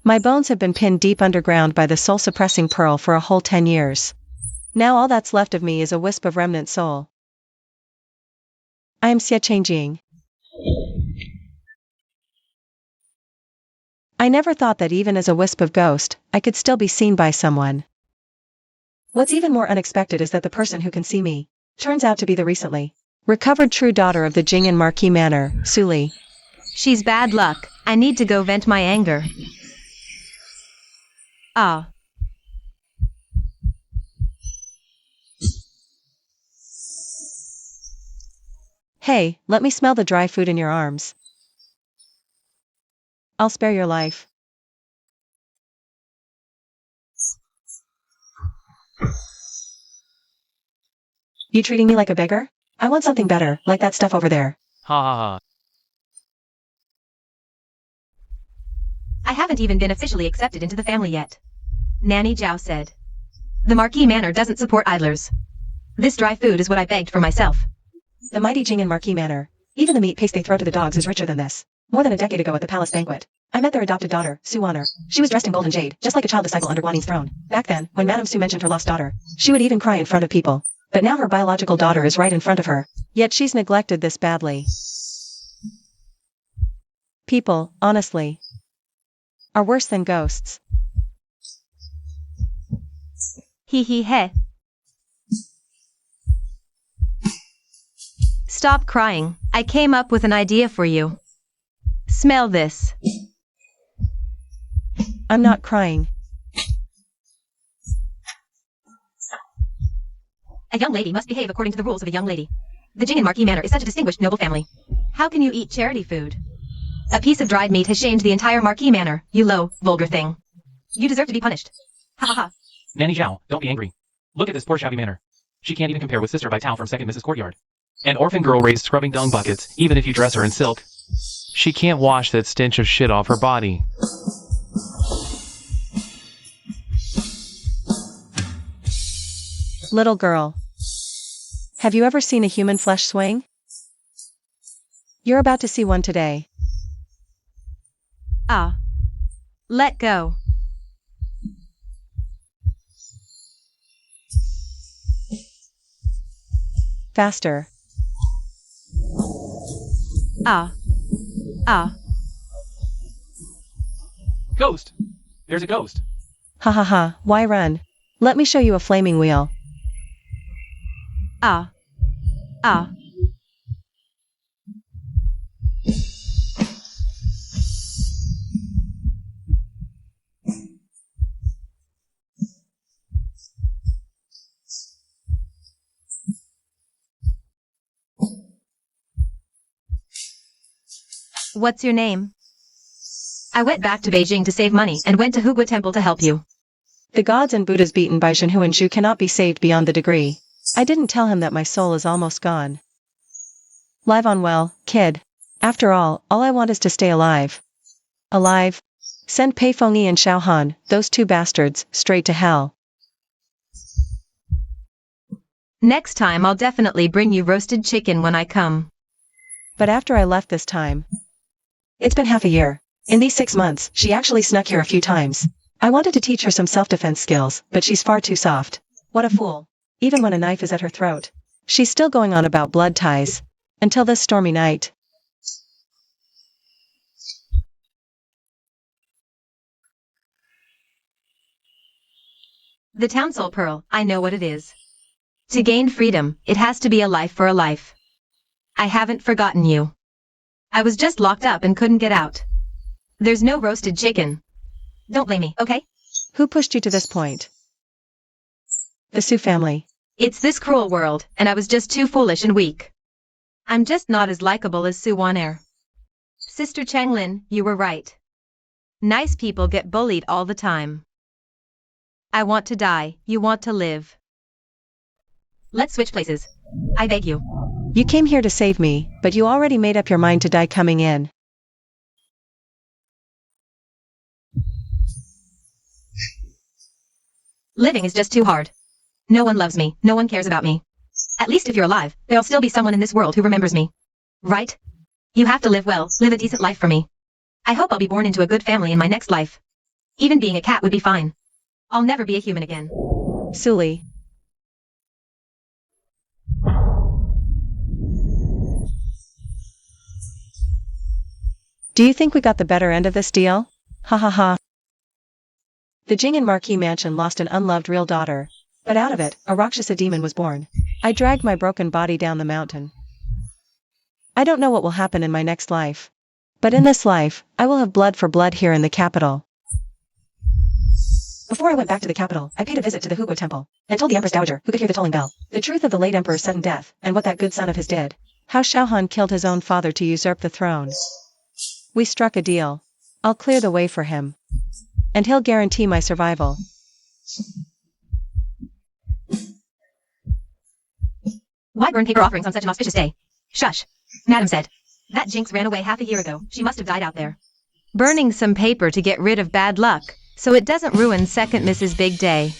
My bones have been pinned deep underground by the soul-suppressing pearl for a whole 10 years. Now all that's left of me is a wisp of remnant soul. I am Xie Changjing. I never thought that even as a wisp of ghost, I could still be seen by someone. What's even more unexpected is that the person who can see me turns out to be the recently recovered true daughter of the Jing and Marquis Manor, Su Li. She's bad luck. I need to go vent my anger. Ah. Hey, let me smell the dry food in your arms. I'll spare your life. You treating me like a beggar? I want something better, like that stuff over there. Ha ha ha. I haven't even been officially accepted into the family yet. Nanny Zhao said. The Marquis Manor doesn't support idlers. This dry food is what I begged for myself. The mighty Jing and Marquis Manor. Even the meat paste they throw to the dogs is richer than this. More than a decade ago at the palace banquet, I met their adopted daughter, Su Honor. She was dressed in gold and jade, just like a child disciple under Guanyi's throne. Back then, when Madame Su mentioned her lost daughter, she would even cry in front of people. But now her biological daughter is right in front of her. Yet she's neglected this badly. People, honestly, are worse than ghosts. He. Stop crying. I came up with an idea for you. Smell this. I'm not crying. A young lady must behave according to the rules of a young lady. The Jing and Marquis Manor is such a distinguished noble family. How can you eat charity food? A piece of dried meat has shamed the entire Marquis Manor, you low, vulgar thing. You deserve to be punished. Ha ha ha. Nanny Zhao, don't be angry. Look at this poor shabby manor. She can't even compare with Sister Vital from 2nd Mrs. Courtyard. An orphan girl raised scrubbing dung buckets, even if you dress her in silk. She can't wash that stench of shit off her body. Little girl. Have you ever seen a human flesh swing? You're about to see one today. Ah. Let go. Faster. Ah. Ah. Ghost! There's a ghost. Ha ha ha, why run? Let me show you a flaming wheel. Ah. Ah. What's your name? I went back to Beijing to save money and went to Hugua Temple to help you. The gods and Buddhas beaten by Shenhu and Shu cannot be saved beyond the degree. I didn't tell him that my soul is almost gone. Live on well, kid. After all I want is to stay alive. Alive? Send Pei Fengyi and Xiao Han, those two bastards, straight to hell. Next time I'll definitely bring you roasted chicken when I come. But after I left this time. It's been half a year. In these 6 months, she actually snuck here a few times. I wanted to teach her some self-defense skills, but she's far too soft. What a fool. Even when a knife is at her throat. She's still going on about blood ties. Until this stormy night. The town soul pearl, I know what it is. To gain freedom, it has to be a life for a life. I haven't forgotten you. I was just locked up and couldn't get out. There's no roasted chicken. Don't blame me, okay? Who pushed you to this point? The Su family. It's this cruel world, and I was just too foolish and weak. I'm just not as likable as Su Wan'er. Sister Changlin, you were right. Nice people get bullied all the time. I want to die, you want to live. Let's switch places. I beg you. You came here to save me, but you already made up your mind to die coming in. Living is just too hard. No one loves me, no one cares about me. At least if you're alive, there'll still be someone in this world who remembers me. Right? You have to live well, live a decent life for me. I hope I'll be born into a good family in my next life. Even being a cat would be fine. I'll never be a human again. Suli. Do you think we got the better end of this deal? Ha ha ha. The Jing and Marquis mansion lost an unloved real daughter, but out of it, a Rakshasa demon was born. I dragged my broken body down the mountain. I don't know what will happen in my next life. But in this life, I will have blood for blood here in the capital. Before I went back to the capital, I paid a visit to the Hugo temple, and told the Empress Dowager, who could hear the tolling bell, the truth of the late emperor's sudden death, and what that good son of his did. How Xiaohan killed his own father to usurp the throne. We struck a deal. I'll clear the way for him. And he'll guarantee my survival. Why burn paper offerings on such an auspicious day? Shush. Madam said. That jinx ran away half a year ago. She must have died out there. Burning some paper to get rid of bad luck, so it doesn't ruin second Mrs. Big Day.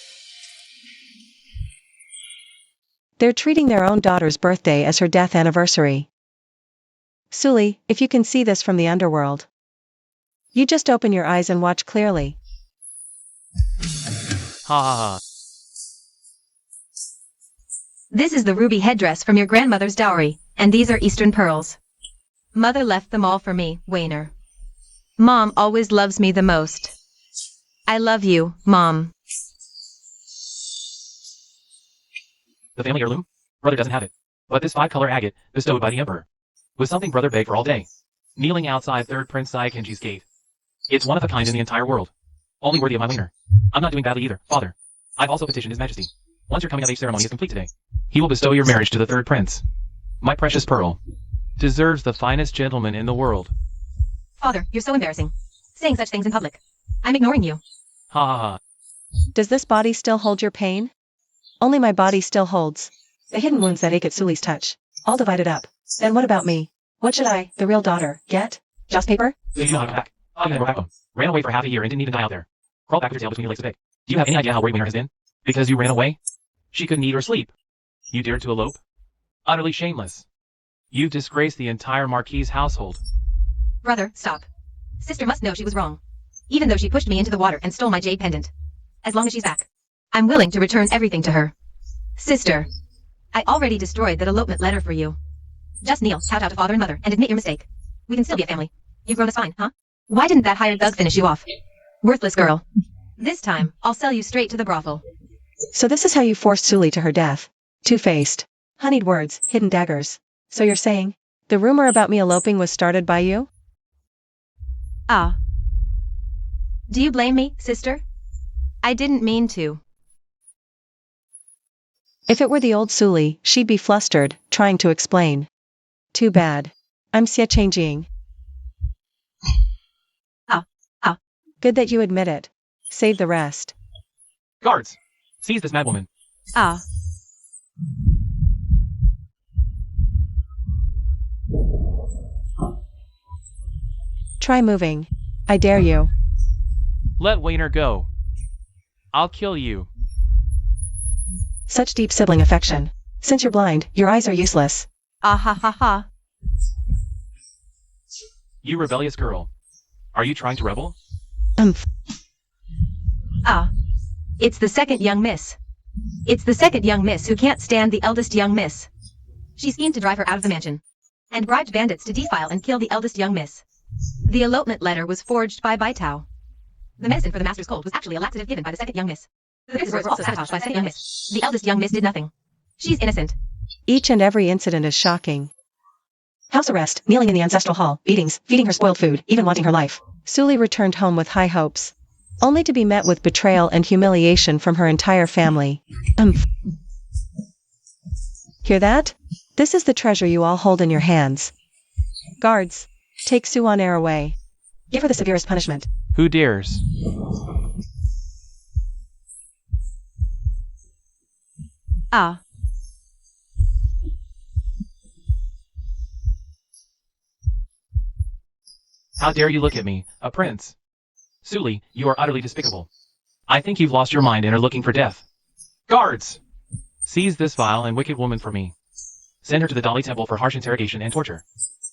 They're treating their own daughter's birthday as her death anniversary. Suli, if you can see this from the underworld. You just open your eyes and watch clearly. Ha ha ha. This is the ruby headdress from your grandmother's dowry, and these are Eastern pearls. Mother left them all for me, Wayner. Mom always loves me the most. I love you, Mom. The family heirloom? Brother doesn't have it. But this 5-color agate, bestowed by the emperor, was something brother begged for all day. Kneeling outside 3rd Prince Saikinji's gate. It's one of a kind in the entire world. Only worthy of my wiener. I'm not doing badly either, father. I've also petitioned His Majesty. Once your coming of age ceremony is complete today, he will bestow your marriage to the 3rd prince. My precious pearl. Deserves the finest gentleman in the world. Father, you're so embarrassing. Saying such things in public. I'm ignoring you. Ha ha ha. Does this body still hold your pain? Only my body still holds. The hidden wounds that ache at Suli's touch. All divided up. Then what about me? What should I, the real daughter, get? Just paper? You know how to come back. Oh, you never back home. Ran away for half a year and didn't even die out there. Crawled back with your tail between your legs to beg. Do you have any idea how worried Wiener has been? Because you ran away? She couldn't eat or sleep. You dared to elope? Utterly shameless. You've disgraced the entire Marquis household. Brother, stop. Sister must know she was wrong. Even though she pushed me into the water and stole my jade pendant. As long as she's back, I'm willing to return everything to her. Sister, I already destroyed that elopement letter for you. Just kneel, kowtow to father and mother, and admit your mistake. We can still be a family. You've grown a spine, huh? Why didn't that hired thug finish you off? Worthless girl. This time, I'll sell you straight to the brothel. So this is how you forced Suli to her death. Two-faced. Honeyed words, hidden daggers. So you're saying, the rumor about me eloping was started by you? Ah. Do you blame me, sister? I didn't mean to. If it were the old Suli, she'd be flustered, trying to explain. Too bad. I'm Xie Changjing. Ah. Good that you admit it. Save the rest. Guards! Seize this madwoman. Ah. Try moving. I dare you. Let Wayner go. I'll kill you. Such deep sibling affection. Since you're blind, your eyes are useless. Ah ha ha ha. You rebellious girl. Are you trying to rebel? Ah. It's the second young miss. It's the second young miss who can't stand the eldest young miss. She schemed to drive her out of the mansion. And bribed bandits to defile and kill the eldest young miss. The elopement letter was forged by Baitao. The medicine for the master's cold was actually a laxative given by the second young miss. The prince's words were also sabotaged by the second young miss. The eldest young miss did nothing. She's innocent. Each and every incident is shocking. House arrest, kneeling in the ancestral hall, beatings, feeding her spoiled food, even wanting her life. Suli returned home with high hopes. Only to be met with betrayal and humiliation from her entire family. Hear that? This is the treasure you all hold in your hands. Guards, take Suanair away. Give her the severest punishment. Who dares? Ah. How dare you look at me, a prince? Suli, you are utterly despicable. I think you've lost your mind and are looking for death. Guards! Seize this vile and wicked woman for me. Send her to the Dali Temple for harsh interrogation and torture.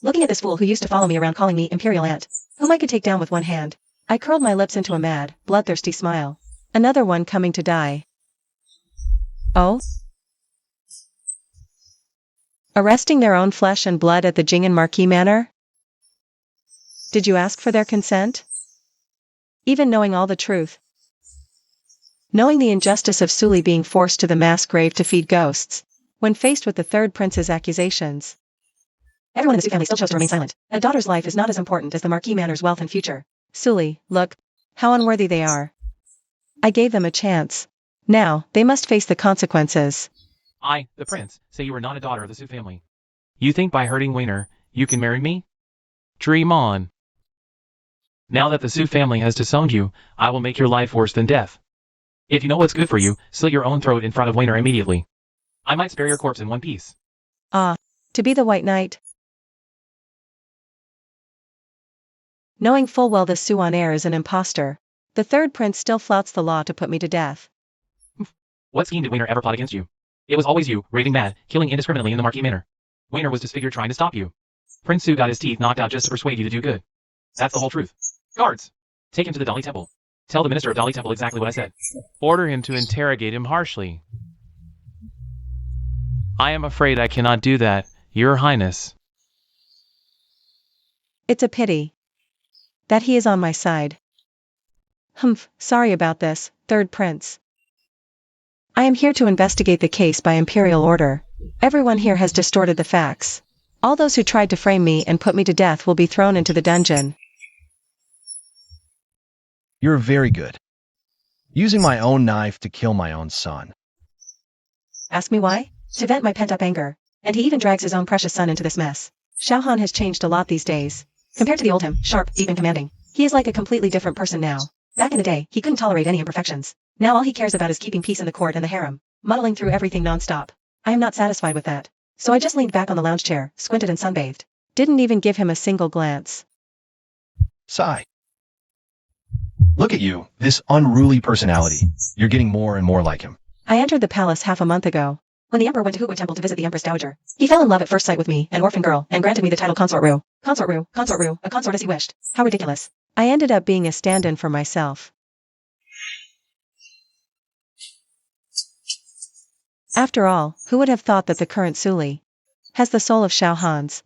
Looking at this fool who used to follow me around calling me Imperial Aunt, whom I could take down with one hand. I curled my lips into a mad, bloodthirsty smile. Another one coming to die. Oh? Arresting their own flesh and blood at the Jing'an Marquis Manor? Did you ask for their consent? Even knowing all the truth. Knowing the injustice of Suli being forced to the mass grave to feed ghosts, when faced with the third prince's accusations. Everyone in the Su family still chose to remain silent. A daughter's life is not as important as the Marquis Manor's wealth and future. Suli, look. How unworthy they are. I gave them a chance. Now, they must face the consequences. I, the prince, say you are not a daughter of the Su family. You think by hurting Wayner, you can marry me? Dream on. Now that the Su family has disowned you, I will make your life worse than death. If you know what's good for you, slit your own throat in front of Wayner immediately. I might spare your corpse in one piece. Ah, to be the White Knight. Knowing full well the Suan heir is an impostor, the third prince still flouts the law to put me to death. What scheme did Wayner ever plot against you? It was always you, raving mad, killing indiscriminately in the Marquis Manor. Wayner was disfigured trying to stop you. Prince Su got his teeth knocked out just to persuade you to do good. That's the whole truth. Guards! Take him to the Dali Temple. Tell the minister of Dali Temple exactly what I said. Order him to interrogate him harshly. I am afraid I cannot do that, Your Highness. It's a pity that he is on my side. Humph, sorry about this, third prince. I am here to investigate the case by imperial order. Everyone here has distorted the facts. All those who tried to frame me and put me to death will be thrown into the dungeon. You're very good. Using my own knife to kill my own son. Ask me why? To vent my pent-up anger. And he even drags his own precious son into this mess. Xiao Han has changed a lot these days. Compared to the old him, sharp, deep and commanding, he is like a completely different person now. Back in the day, he couldn't tolerate any imperfections. Now all he cares about is keeping peace in the court and the harem, muddling through everything non-stop. I am not satisfied with that. So I just leaned back on the lounge chair, squinted and sunbathed. Didn't even give him a single glance. Sigh. Look at you, this unruly personality. You're getting more and more like him. I entered the palace half a month ago. When the emperor went to Hugui Temple to visit the Empress Dowager, he fell in love at first sight with me, an orphan girl, and granted me the title Consort Ru. Consort Ru, Consort Ru, a consort as he wished. How ridiculous. I ended up being a stand-in for myself. After all, who would have thought that the current Suli has the soul of Xiao Han's?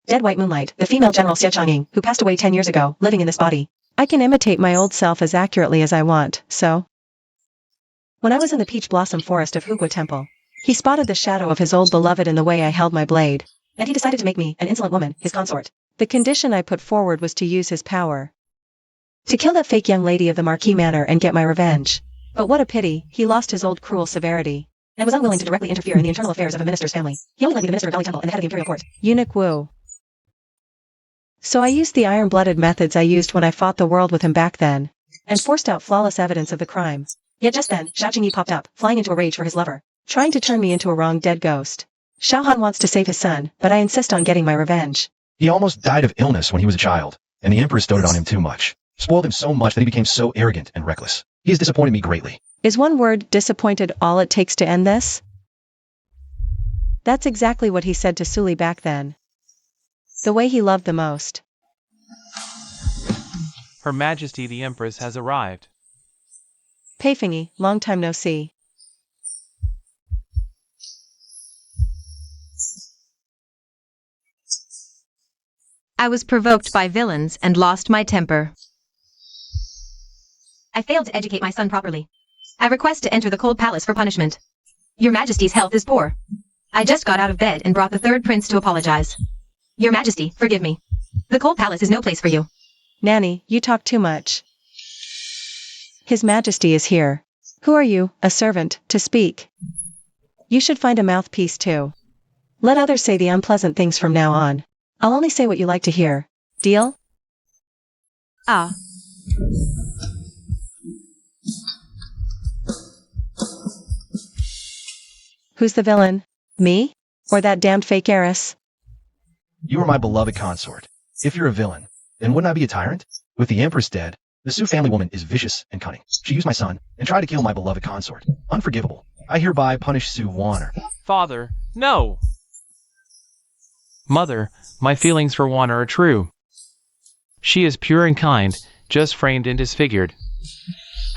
Dead White Moonlight, the female General Xie Changying, who passed away 10 years ago, living in this body. I can imitate my old self as accurately as I want, so. When I was in the peach blossom forest of Hugui Temple, he spotted the shadow of his old beloved in the way I held my blade, and he decided to make me, an insolent woman, his consort. The condition I put forward was to use his power to kill that fake young lady of the Marquis Manor and get my revenge. But what a pity, he lost his old cruel severity, and was unwilling to directly interfere in the internal affairs of a minister's family. He only let me the minister of Dali Temple and the head of the imperial court. Eunuch Wu. So I used the iron-blooded methods I used when I fought the world with him back then, and forced out flawless evidence of the crime. Yet just then, Xiao Qingyi popped up, flying into a rage for his lover, trying to turn me into a wrong dead ghost. Xiao Han wants to save his son, but I insist on getting my revenge. He almost died of illness when he was a child, and the Empress doted on him too much. Spoiled him so much that he became so arrogant and reckless. He has disappointed me greatly. Is one word, disappointed, all it takes to end this? That's exactly what he said to Suli back then. The way he loved the most. Her Majesty the Empress has arrived. Peifingy, long time no see. I was provoked by villains and lost my temper. I failed to educate my son properly. I request to enter the cold palace for punishment. Your Majesty's health is poor. I just got out of bed and brought the third prince to apologize. Your Majesty, forgive me. The cold palace is no place for you. Nanny, you talk too much. His Majesty is here. Who are you, a servant, to speak? You should find a mouthpiece too. Let others say the unpleasant things from now on. I'll only say what you like to hear. Deal? Ah. Who's the villain? Me? Or that damned fake heiress? You are my beloved consort. If you're a villain, then wouldn't I be a tyrant? With the Empress dead, the Su family woman is vicious and cunning. She used my son and tried to kill my beloved consort. Unforgivable. I hereby punish Su Wanner. Father, no! Mother, my feelings for Wanner are true. She is pure and kind, just framed and disfigured.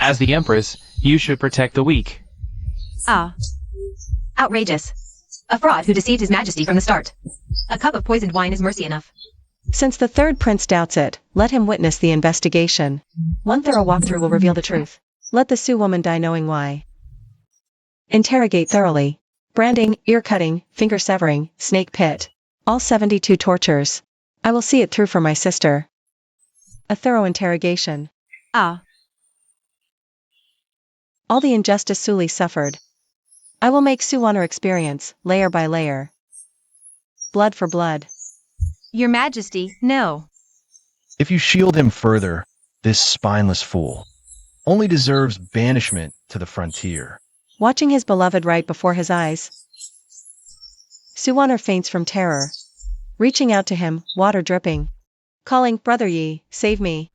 As the Empress, you should protect the weak. Ah. Outrageous. A fraud who deceived His Majesty from the start. A cup of poisoned wine is mercy enough. Since the third prince doubts it, let him witness the investigation. One thorough walkthrough will reveal the truth. Let the Sioux woman die knowing why. Interrogate thoroughly. Branding, ear cutting, finger severing, snake pit. All 72 tortures. I will see it through for my sister. A thorough interrogation. Ah. All the injustice Suli suffered. I will make Sioux honor experience, layer by layer. Blood for blood. Your Majesty, no. If you shield him further, this spineless fool only deserves banishment to the frontier. Watching his beloved right before his eyes. Sioux honor faints from terror. Reaching out to him, water dripping. Calling, Brother Yi, save me.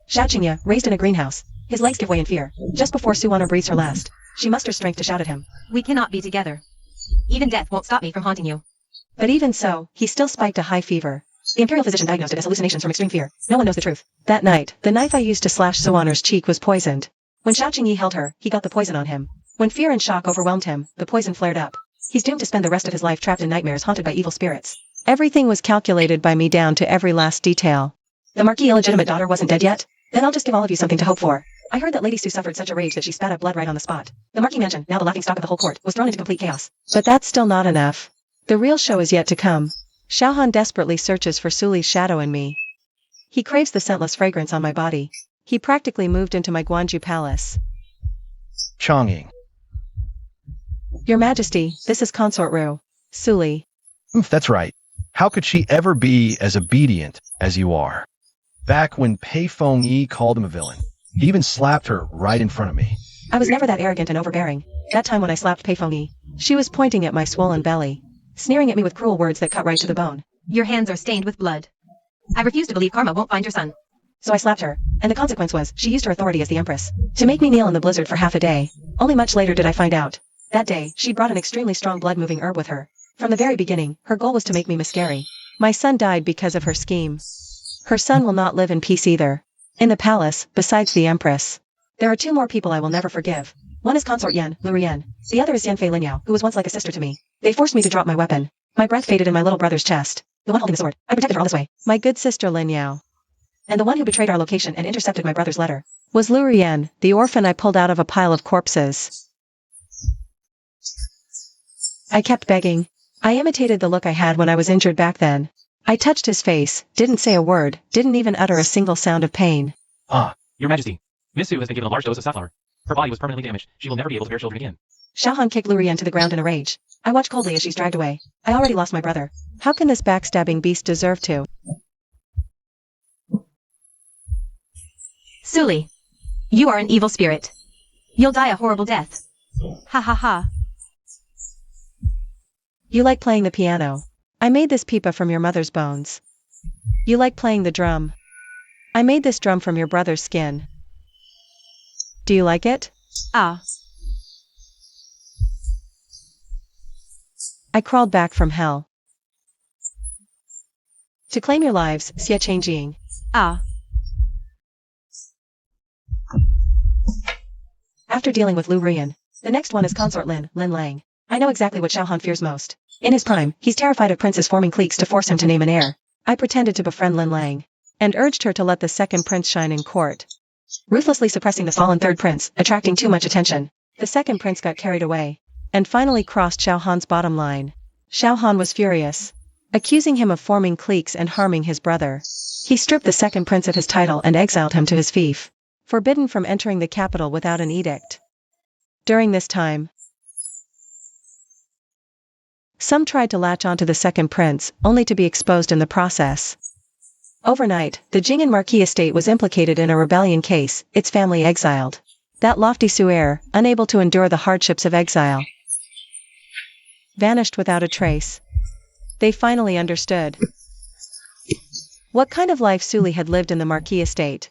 Xiao Qingye, raised in a greenhouse. His legs give way in fear. Just before Sioux honor breathes her last, she musters strength to shout at him. We cannot be together. Even death won't stop me from haunting you. But even so, he still spiked a high fever. The imperial physician diagnosed it as hallucinations from extreme fear. No one knows the truth. That night, the knife I used to slash Sioux honor's cheek was poisoned. When Xiao Qingye held her, he got the poison on him. When fear and shock overwhelmed him, the poison flared up. He's doomed to spend the rest of his life trapped in nightmares haunted by evil spirits. Everything was calculated by me down to every last detail. The Marquis' illegitimate daughter wasn't dead yet? Then I'll just give all of you something to hope for. I heard that Lady Sue suffered such a rage that she spat up blood right on the spot. The Marquis mansion, now the laughingstock of the whole court, was thrown into complete chaos. But that's still not enough. The real show is yet to come. Xiaohan desperately searches for Suli's shadow in me. He craves the scentless fragrance on my body. He practically moved into my Guanju palace. Chongying. Your Majesty, this is Consort Ru. Suli. That's right. How could she ever be as obedient as you are? Back when Pei Fengyi called him a villain, he even slapped her right in front of me. I was never that arrogant and overbearing. That time when I slapped Pei Fengyi, she was pointing at my swollen belly, sneering at me with cruel words that cut right to the bone. Your hands are stained with blood. I refuse to believe karma won't find your son. So I slapped her, and the consequence was, she used her authority as the Empress to make me kneel in the blizzard for half a day. Only much later did I find out. That day, she brought an extremely strong blood-moving herb with her. From the very beginning, her goal was to make me miscarry. My son died because of her scheme. Her son will not live in peace either. In the palace, besides the Empress, there are two more people I will never forgive. One is Consort Yan, Lu Rian. The other is Yanfei Linyao, who was once like a sister to me. They forced me to drop my weapon. My breath faded in my little brother's chest. The one holding the sword, I protected her all this way. My good sister Linyao. And the one who betrayed our location and intercepted my brother's letter was Lu Rian, the orphan I pulled out of a pile of corpses. I kept begging. I imitated the look I had when I was injured back then. I touched his face, didn't say a word, didn't even utter a single sound of pain. Your Majesty, Miss Sue has been given a large dose of safflower. Her body was permanently damaged. She will never be able to bear children again. Xiaohan kicked Lu Rian to the ground in a rage. I watched coldly as she's dragged away. I already lost my brother. How can this backstabbing beast deserve to? Suli, you are an evil spirit. You'll die a horrible death. Ha ha ha. You like playing the piano. I made this pipa from your mother's bones. You like playing the drum. I made this drum from your brother's skin. Do you like it? Ah. I crawled back from hell. To claim your lives, Xie Changjing. Ah. After dealing with Lu Rian, the next one is Consort Lin Lang. I know exactly what Xiaohan fears most. In his prime, he's terrified of princes forming cliques to force him to name an heir. I pretended to befriend Lin Lang, and urged her to let the second prince shine in court. Ruthlessly suppressing the fallen third prince, attracting too much attention. The second prince got carried away, and finally crossed Xiaohan's bottom line. Xiaohan was furious, accusing him of forming cliques and harming his brother. He stripped the second prince of his title and exiled him to his fief, forbidden from entering the capital without an edict. During this time, some tried to latch onto the second prince, only to be exposed in the process. Overnight, the Jing'an Marquis estate was implicated in a rebellion case, its family exiled. That lofty Su'er, unable to endure the hardships of exile, vanished without a trace. They finally understood what kind of life Suli had lived in the Marquis estate.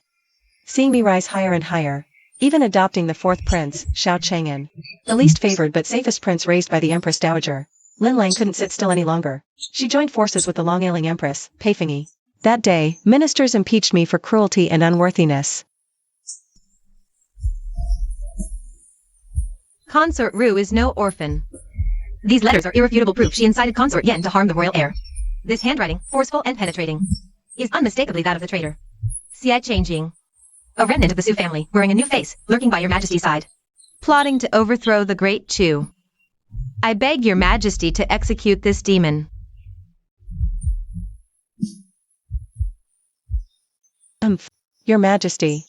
Seeing me rise higher and higher, even adopting the fourth prince, Xiao Chang'an, the least favored but safest prince raised by the Empress Dowager, Lin Lang couldn't sit still any longer. She joined forces with the long-ailing Empress, Pei Fengyi. That day, ministers impeached me for cruelty and unworthiness. Consort Ru is no orphan. These letters are irrefutable proof she incited Consort Yen to harm the royal heir. This handwriting, forceful and penetrating, is unmistakably that of the traitor. Xie Changjing, a remnant of the Su family, wearing a new face, lurking by your majesty's side, plotting to overthrow the great Chu. I beg your majesty to execute this demon. Your majesty.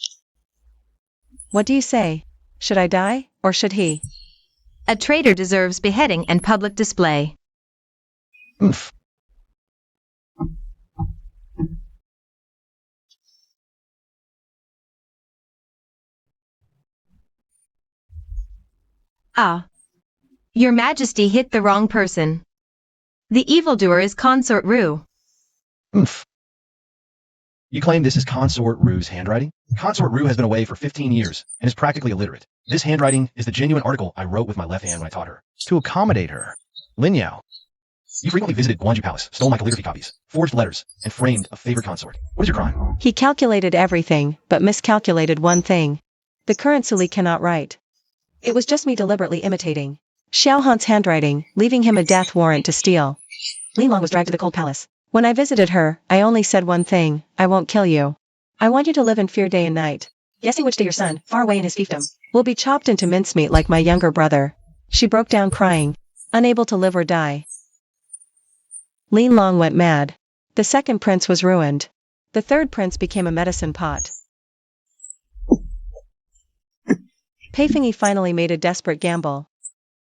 What do you say? Should I die, or should he? A traitor deserves beheading and public display. Oomph. Ah. Your majesty hit the wrong person. The evildoer is Consort Ru. Oomph. You claim this is Consort Ru's handwriting? Consort Ru has been away for 15 years and is practically illiterate. This handwriting is the genuine article I wrote with my left hand when I taught her. To accommodate her. Lin Yao. You frequently visited Guanju Palace, stole my calligraphy copies, forged letters, and framed a favored consort. What is your crime? He calculated everything, but miscalculated one thing. The current Suli cannot write. It was just me deliberately imitating Xiao Han's handwriting, leaving him a death warrant to steal. Li Long was dragged to the cold palace. When I visited her, I only said one thing: I won't kill you. I want you to live in fear day and night, guessing which day your son, far away in his fiefdom, will be chopped into mincemeat like my younger brother. She broke down crying, unable to live or die. Li Long went mad. The second prince was ruined. The third prince became a medicine pot. Peifengyi finally made a desperate gamble.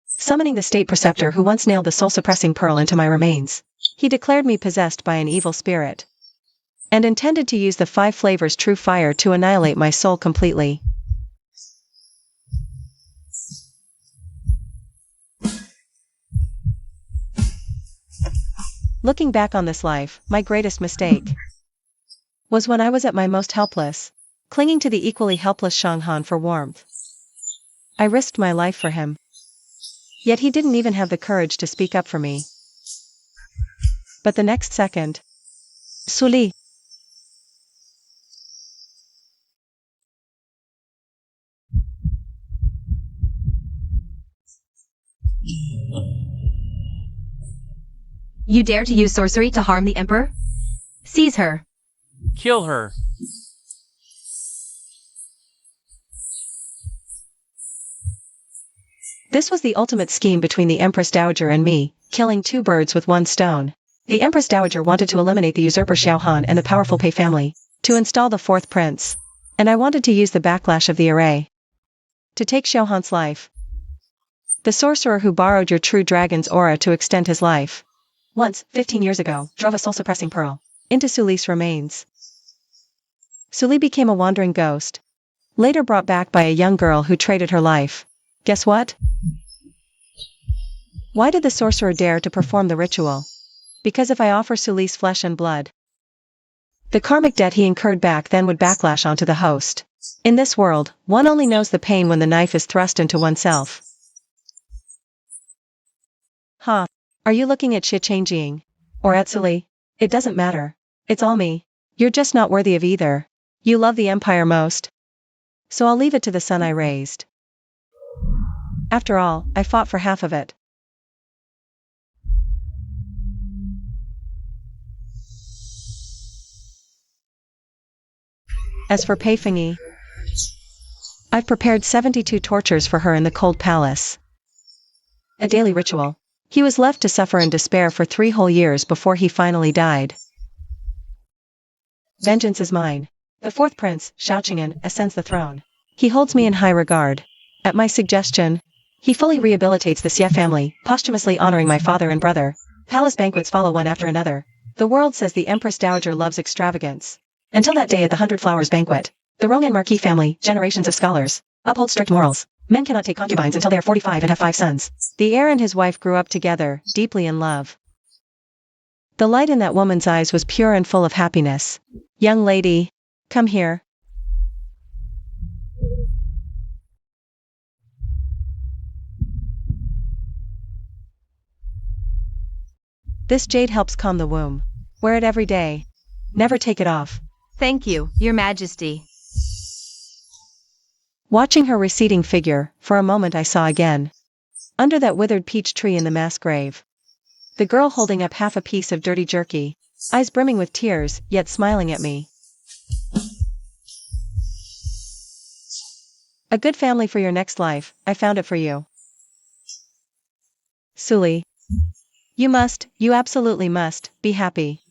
Summoning the state preceptor who once nailed the soul-suppressing pearl into my remains, he declared me possessed by an evil spirit, and intended to use the 5 flavors true fire to annihilate my soul completely. Looking back on this life, my greatest mistake was when I was at my most helpless, clinging to the equally helpless Shang Han for warmth. I risked my life for him. Yet he didn't even have the courage to speak up for me. But the next second, Suli. You dare to use sorcery to harm the emperor? Seize her. Kill her. This was the ultimate scheme between the Empress Dowager and me, killing 2 birds with 1 stone. The Empress Dowager wanted to eliminate the usurper Xiao Han and the powerful Pei family, to install the 4th prince. And I wanted to use the backlash of the array to take Xiao Han's life. The sorcerer who borrowed your true dragon's aura to extend his life, once, 15 years ago, drove a soul-suppressing pearl into Suli's remains. Suli became a wandering ghost, later brought back by a young girl who traded her life. Guess what? Why did the sorcerer dare to perform the ritual? Because if I offer Suli's flesh and blood, the karmic debt he incurred back then would backlash onto the host. In this world, one only knows the pain when the knife is thrust into oneself. Huh. Are you looking at Xie Changjing? Or at Suli? It doesn't matter. It's all me. You're just not worthy of either. You love the empire most, so I'll leave it to the son I raised. After all, I fought for half of it. As for Peifengyi, I've prepared 72 tortures for her in the cold palace. A daily ritual. He was left to suffer in despair for 3 whole years before he finally died. Vengeance is mine. The 4th prince, Xiao Qing'an, ascends the throne. He holds me in high regard. At my suggestion, he fully rehabilitates the Xie family, posthumously honoring my father and brother. Palace banquets follow one after another. The world says the Empress Dowager loves extravagance. Until that day at the 100 Flowers banquet, the Rongan Marquis family, generations of scholars, uphold strict morals. Men cannot take concubines until they are 45 and have 5 sons. The heir and his wife grew up together, deeply in love. The light in that woman's eyes was pure and full of happiness. Young lady, come here. This jade helps calm the womb. Wear it every day. Never take it off. Thank you, Your Majesty. Watching her receding figure, for a moment I saw again. Under that withered peach tree in the mass grave. The girl holding up half a piece of dirty jerky, eyes brimming with tears, yet smiling at me. A good family for your next life, I found it for you. Sully. You absolutely must, be happy.